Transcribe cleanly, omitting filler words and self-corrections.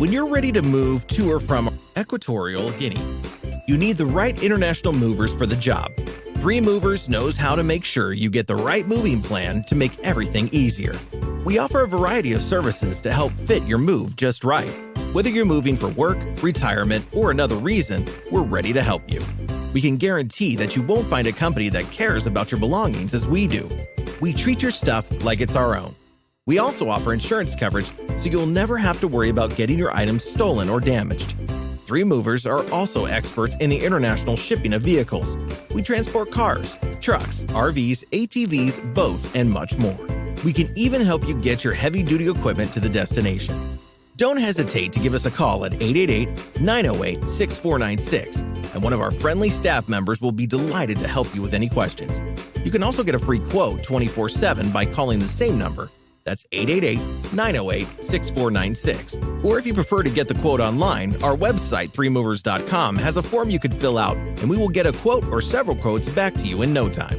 When you're ready to move to or from Equatorial Guinea, you need the right international movers for the job. 3 Movers knows how to make sure you get the right moving plan to make everything easier. We offer a variety of services to help fit your move just right. Whether you're moving for work, retirement, or another reason, we're ready to help you. We can guarantee that you won't find a company that cares about your belongings as we do. We treat your stuff like it's our own. We also offer insurance coverage so you'll never have to worry about getting your items stolen or damaged. 3 Movers are also experts in the international shipping of vehicles. We transport cars, trucks, RVs, ATVs, boats, and much more. We can even help you get your heavy-duty equipment to the destination. Don't hesitate to give us a call at 888-908-6496, and one of our friendly staff members will be delighted to help you with any questions. You can also get a free quote 24/7 by calling the same number. That's 888-908-6496. Or if you prefer to get the quote online, our website, 3movers.com, has a form you can fill out, and we will get a quote or several quotes back to you in no time.